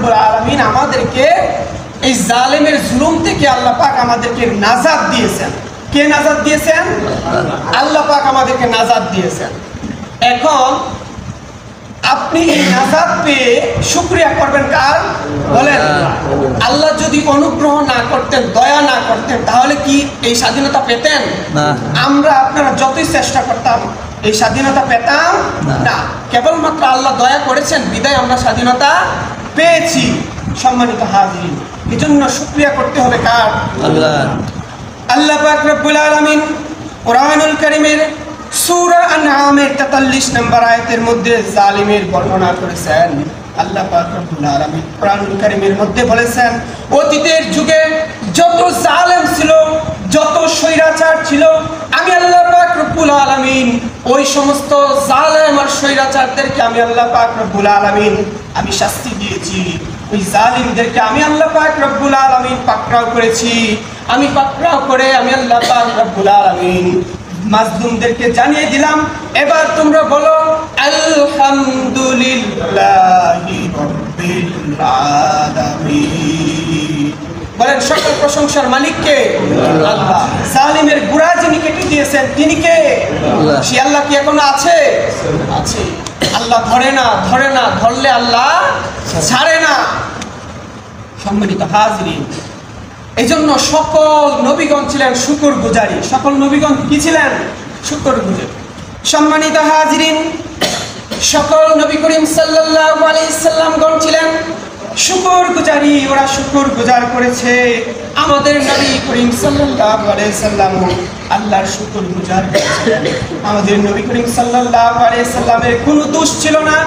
রব্বুল আলামিন আমাদেরকে এই জালেমের জুলুম থেকে আল্লাহ পাক আমাদেরকে নাজাত দিয়েছেন। কে নাজাত দিয়েছেন? আল্লাহ পাক আমাদেরকে নাজাত দিয়েছেন। এখন আপনি এই নাজাত পেয়ে শুকরিয়া করবেন কার? বলেন। আল্লাহ যদি অনুগ্রহ না করতেন, দয়া না করতেন, তাহলে কি এই স্বাধীনতা পেতেন? আমরা আপনারা যতই চেষ্টা করতাম এই স্বাধীনতা পেতাম না। কেবলমাত্র আল্লাহ দয়া করেছেন বিদায় আমরা স্বাধীনতা পেয়েছি। সম্মানিত হাজিরিন, এজন্য শুকরিয়া করতে হবে কার? আল্লাহ পাক রব্বুল আলামিন কোরআনুল কারীমের সূরা আনআমের ৪৩ নম্বর আয়াতের মধ্যে জালিমের বর্ণনা করেছেন। আল্লাহ পাক রব্বুল আলামিন কোরআনুল কারীমের মধ্যে বলেছেন, অতীতের যুগে যত জালেম ছিল, যত স্বৈরাচার ছিল, আমি আল্লাহ পাক রব্বুল আলামিন ওই সমস্ত জালেম আর স্বৈরাচারদেরকে আমি আল্লাহ পাক রব্বুল আলামিন আমি শাস্তি দিয়েছি। ওই জালিমদেরকে আমি আল্লাহ পাক রব্বুল আলামিন পাকড়াও করেছি। আমি পাকড়াও করে আমি আল্লাহ পাক রব্বুল আলামিন মাজলুমদেরকে জানিয়ে দিলাম। এবার তোমরা বলো আলহামদুলিল্লাহি রাব্বিল আলামিন। বলেন সকল প্রশংসার মালিক কে? আল্লাহ। জালিমের গুড়া যিনি কেটে দিয়েছেন তিনি কে? আল্লাহ। সে আল্লাহ কি এখনো আছে? আছে। আল্লাহ ধরে না, ধরে না, ধরলে আল্লাহ ছাড়ে না। সম্মানিত হাজিরিন, এই জন্য সকল নবীগণ ছিলেন শুকরগুজারী। সকল নবীগণ কি ছিলেন? শুকরগুজারী। সম্মানিত হাজিরিন, সকল নবী করিম সাল্লাল্লাহু আলাইহি সাল্লামগণ ছিলেন শুকরগুজারী। ওরা শুকরগুজার করেছে। আমাদের নবী করিম সাল্লাল্লাহু আলাইহি সাল্লাম আল্লাহর শুকরগুজার করেছেন। আমাদের নবী করিম সাল্লাল্লাহু আলাইহি সাল্লামের কোনো দোষ ছিল না।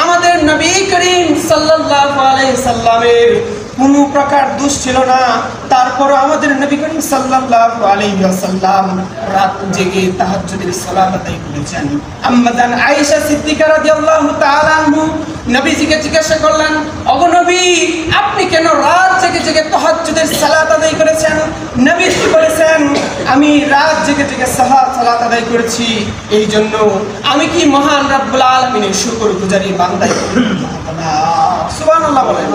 আমাদের নবী করিম সাল্লাল্লাহু আলাইহি সাল্লামের কোনো প্রকার দোষ ছিল না। তারপর আমাদের নবী করিম সাল্লাল্লাহু আলাইহি ওয়াসাল্লাম রাত জেগে তাহাজ্জুদের সালাত আদায় করেছেন। আম্মা জান আয়েশা সিদ্দিকা রাদিয়াল্লাহু তাআলা আনহু নবীজিকে জিজ্ঞাসা করলেন, ওগো নবী, আপনি কেন রাত জেগে জেগে তাহাজ্জুদের সালাত আদায় করেছেন? নবীজি বলেছেন, আমি রাত জেগে জেগে সালাত আদায় করেছি এই জন্য আমি কি মহান রব্বুল আলামিনের শুকরগুজারি বান্দাই। সুবহানাল্লাহ বলেন।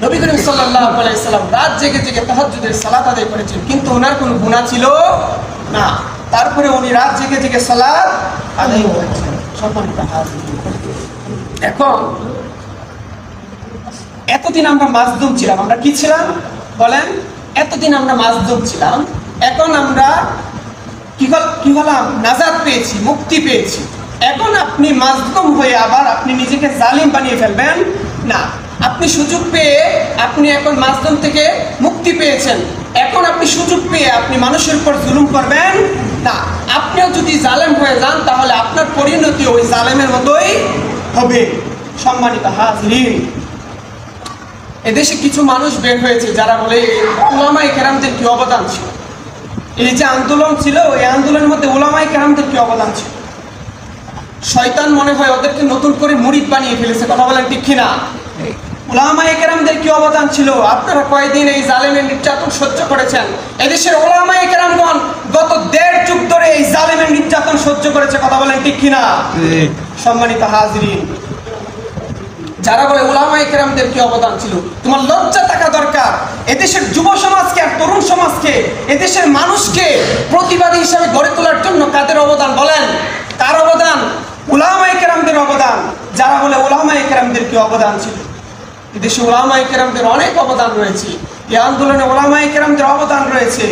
নবী করিম সাল্লাল্লাহু আলাইহি সাল্লাম রাত জেগে জেগে তাহাজ্জুদের সালাত আদায় করেছেন, কিন্তু ওনার কোনো গুনাহ ছিল না। তারপরে উনি রাত জেগে জেগে সালাত আদায় করেছেন। সম্মানিত হাজিরিন, এখন এতদিন আমরা মাজলুম ছিলাম। আমরা কি ছিলাম বলেন? এতদিন আমরা মাজলুম ছিলাম। এখন আমরা কি হলাম? নাজাত পেয়েছি, মুক্তি পেয়েছি। এখন আপনি মাজলুম হয়ে আবার আপনি নিজেকে জালিম বানিয়ে ফেলবেন না। আপনি সুযোগ পেয়ে আপনি এখন মাজলুম থেকে মুক্তি পেয়েছেন। এখন আপনি সুযোগ পেয়ে আপনি মানুষের উপর জুলুম করবেন না। আপনিও যদি জালেম হয়ে যান তাহলে আপনার পরিণতি ওই জালেমের মতোই হবে। সম্মানিত হাজিরিন, এদেশে কিছু মানুষ বের হয়েছে যারা বলে উলামায়ে কেরামদের কি অবদান ছিল। এই যে আন্দোলন ছিল, এই আন্দোলনের মধ্যে উলামায়ে কেরামদের কি অবদান ছিল। শয়তান মনে হয় ওদেরকে নতুন করে মুরিদ বানিয়ে ফেলেছে। কথা বলেন ঠিক কিনা? উলামায়ে কেরামদের কি অবদান ছিল? আপনারা কয়েকদিন এই জালেমের নির্যাতন সহ্য করেছেন। এদেশের উলামায়ে কেরামগণ গত ১.৫ যুগ ধরে এই জালেমের নির্যাতন সহ্য করেছে। কথা বলেন ঠিক কিনা? সম্মানিত হাজিরিন, যারা বলে উলামায়ে কেরামদের কি অবদান ছিল, তোমার লজ্জা থাকা দরকার। এদেশের যুব সমাজকে আর তরুণ সমাজকে, এদেশের মানুষকে প্রতিবাদী হিসাবে গড়ে তোলার জন্য কাদের অবদান বলেন? কার অবদান? উলামায়ে কেরামদের অবদান। যারা বলে উলামায়ে কেরামদের কি অবদান ছিল, এদেশে উলামায়ে কেরামদের অনেক অবদান রয়েছে। এই আন্দোলনে উলামায়ে কেরামদের অবদান রয়েছে।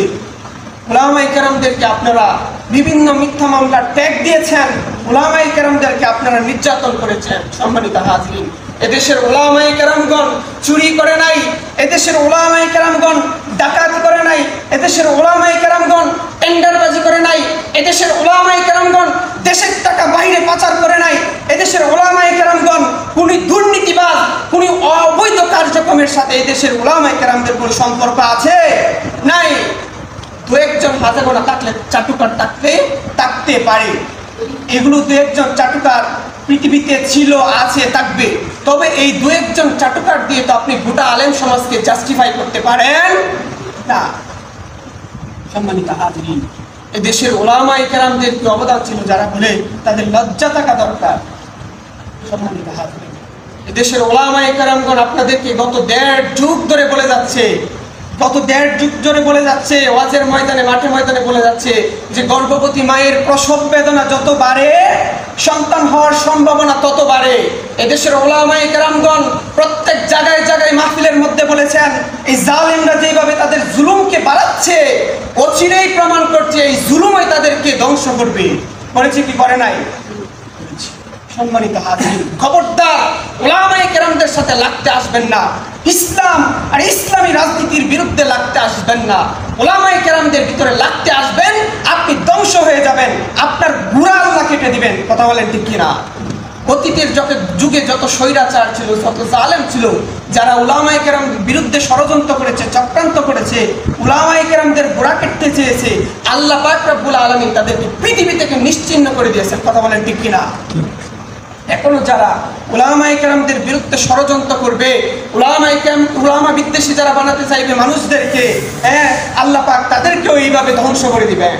উলামায়ে কেরামদেরকে আপনারা বিভিন্ন মিথ্যা মামলার ট্যাগ দিয়েছেন। উলামায়ে কেরামদেরকে আপনারা নির্যাতন করেছেন। সম্মানিত হাজিরিন, এদেশের উলামায়ে কেরামগণ চুরি করে নাই, এদেশের উলামায়ে কেরামগণ ডাকাতি করে নাই, এদেশের উলামায়ে কেরামগণ টেন্ডারবাজি করে নাই, এদেশের উলামায়ে কেরামগণ দেশের টাকা বাইরে পাচার করে নাই, এদেশের উলামায়ে কেরামগণ কোনো দুর্নীতিবাজ, কোনো অবৈধ কার্যক্রমের সাথে এদেশের উলামায়ে কেরামদের কোনো সম্পর্ক আছে? নাই। দু একজন হাতে গোনা থাকলে চাটুকার থাকতে পারে। এগুলো দু একজন চাটুকার পৃথিবীতে ছিল, আছে, থাকবে। তবে এই দু একজন চাটুকার দিয়ে তো আপনি গোটা আলেম সমাজকে জাস্টিফাই করতে পারেন না। সম্মানিত হাজিরিন, এই দেশের উলামায়ে কেরামদের কি অবদান ছিল যারা বলে তাদের লজ্জা থাকা দরকার। সম্মানিত হাজিরিন, এদেশের ওলামায়ে কেরামগণ আপনাদেরকে গত 1.5 যুগ ধরে বলে যাচ্ছে, ওয়াজের ময়দানে, মাঠে ময়দানে বলে যাচ্ছে যে গর্ভবতী মায়ের প্রসব বেদনা যত বাড়ে সন্তান হওয়ার সম্ভাবনা তত বাড়ে। এদেশের ওলামায়ে কেরামগণ প্রত্যেক জায়গায় জায়গায় মাহফিলের মধ্যে বলেছেন এই জালেমরা যেভাবে তাদের জুলুমকে বাড়াচ্ছে অচিরেই প্রমাণ করছে এই জুলুমই তাদেরকে ধ্বংস করবে। করেছে কি করে নাই? সম্মানিত হাজির, খবরদার ওলামায়ে কেরামদের সাথে লাগতে আসবেন না। ইসলাম আর ইসলামী রাজনীতির বিরুদ্ধে লাগতে আসবেন না। ওলামায়ে কেরামদের ভিতরে লাগতে আসবেন, আপনি ধ্বংস হয়ে যাবেন, আপনার গুড়া আল্লাহ কেটে দিবেন। কথা বলেন ঠিক কিনা? অতীতের যুগে যত স্বৈরাচার ছিল, যত জালেম ছিল, যারা উলামায়ে কেরামদের বিরুদ্ধে ষড়যন্ত্র করেছে, চক্রান্ত করেছে, উলামায়ে কেরামদের গোড়া কেটে চেয়েছে, আল্লাহ পাক রব্বুল আলামিন তাদেরকে পৃথিবী থেকে নিশ্চিহ্ন করে দিয়েছেন। কথা বলেন ঠিক কিনা? এখনো যারা উলামায়ে কেরামদের বিরুদ্ধে ষড়যন্ত্র করবে, উলামা বিদ্বেষী যারা বানাতে চাইবে মানুষদেরকে, আল্লাহ পাক তাদেরকেও এইভাবে ধ্বংস করে দিবেন।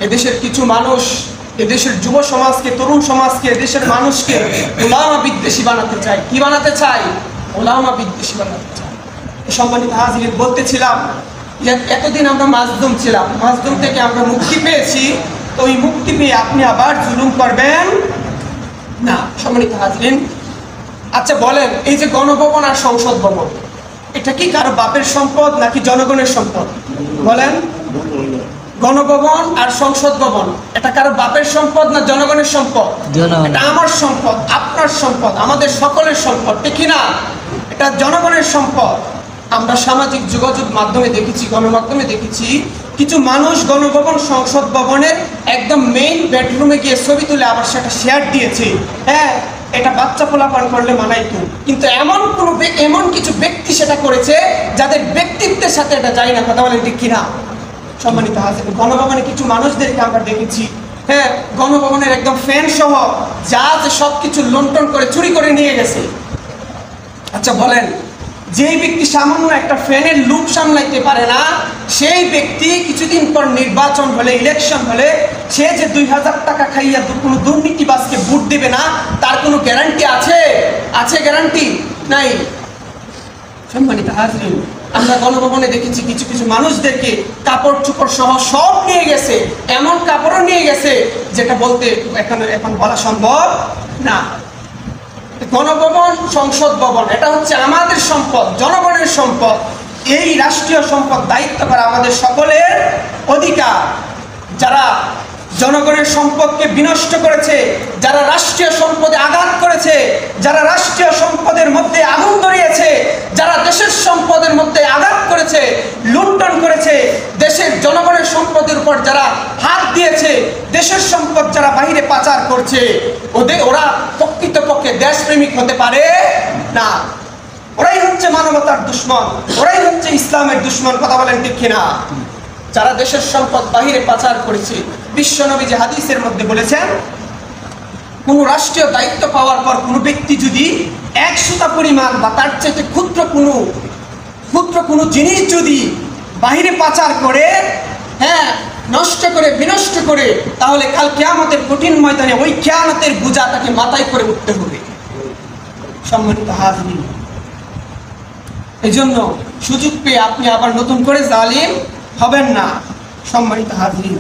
এদেশের কিছু মানুষ, এদেশের যুব সমাজকে, তরুণ সমাজকে, এদেশের মানুষকে উলামা বিদ্বেষী বানাতে চায়। কি বানাতে চায়? উলামা বিদ্বেষী বানাতে চায়। সম্মানিত হাজির, বলতেছিলাম যে এতদিন আমরা মাজলুম ছিলাম, মাজলুম থেকে আমরা মুক্তি পেয়েছি, তো ওই মুক্তি পেয়ে আপনি আবার জুলুম করবেন না। সম্মানিত হাজিরিন, আচ্ছা বলেন, এই যে গণভবন আর সংসদ ভবন, এটা কি কারো বাপের সম্পদ নাকি জনগণের সম্পদ? বলেন, গণভবন আর সংসদ ভবন এটা কারো বাপের সম্পদ না জনগণের সম্পদ? এটা আমার সম্পদ, আপনার সম্পদ, আমাদের সকলের সম্পদ, ঠিক না? এটা জনগণের সম্পদ। আমরা সামাজিক যোগাযোগ মাধ্যমে দেখেছি, গণমাধ্যমে দেখেছি, কিছু মানুষ গণভবন, সংসদ ভবনের একদম মেইন বেডরুমে গিয়ে ছবি তুলে আবার সেটা শেয়ার দিয়েছে। এটা বাচ্চা পোলাপান করলে মানাইতো, কিন্তু এমন কিছু ব্যক্তি সেটা করেছে যাদের ব্যক্তিত্বের সাথে এটা যায় না। কথা বলেন ঠিক কিনা? সম্মানিত হাজির, গণভবনে কিছু মানুষদেরকে আমরা দেখেছি, গণভবনের একদম ফ্যান সহ যা আছে সবকিছু লুণ্ঠন করে চুরি করে নিয়ে গেছে। আচ্ছা বলেন, যেই ব্যক্তি সামান্য একটা ফ্যানের লুপ সামলাইতে পারে না, সেই ব্যক্তি কিছুদিন পর নির্বাচন হলে, ইলেকশন হলে, সে যে 2000 টাকা খাইয়া কোনো দুর্নীতিবাজকে ভোট দেবে না, তার কোনো গ্যারান্টি আছে? আছে গ্যারান্টি? নাই। সম্মানিত হাজির, আমরা গণভবনে দেখেছি কিছু কিছু মানুষদেরকে কাপড় চোপড় সহ সব নিয়ে গেছে, এমন কাপড়ও নিয়ে গেছে যেটা বলতে এখন বলা সম্ভব না। গণভবন, সংসদ ভবন এটা হচ্ছে আমাদের সম্পদ, জনগণের সম্পদ। এই রাষ্ট্রীয় সম্পদ দায়িত্ব করা আমাদের সকলের অধিকার। যারা জনগণের সম্পদকে বিনষ্ট করেছে, যারা রাষ্ট্রীয় সম্পদে আঘাত করেছে, যারা রাষ্ট্রীয় সম্পদের মধ্যে আগুন ধরিয়েছে, যারা দেশের সম্পদের মধ্যে আঘাত করেছে, লুণ্ঠন করেছে, দেশের জনগণের সম্পদের উপর যারা হাত দিয়েছে, দেশের সম্পদ যারা বাইরে পাচার করছে, ওরা প্রকৃতপক্ষে দেশপ্রেমিক হতে পারে না। ওরাই হচ্ছে মানবতার দুশ্মন, ওরাই হচ্ছে ইসলামের দুশ্মন। কথা বলেন ঠিক কিনা? যারা দেশের সম্পদ বাহিরে পাচার করেছে, বিশ্বনবী যে হাদিসের মধ্যে বলেছেন, কোন রাষ্ট্রীয় দায়িত্ব পাওয়ার পর কোনো ব্যক্তি যদি 1 সুতা পরিমাণ বা তার চাইতে ক্ষুদ্র কোনো জিনিস যদি বাহিরে পাচার করে, নষ্ট করে, বিনষ্ট করে, তাহলে কাল কিয়ামতের কঠিন ময়দানে ওই কিয়ামতের বোঝা তাকে মাথায় করে উঠতে হবে। সম্মানিত হাজির, এই জন্য সুযোগ পেয়ে আপনি আবার নতুন করে জালিম হবেন না। সম্মানিত হাজির,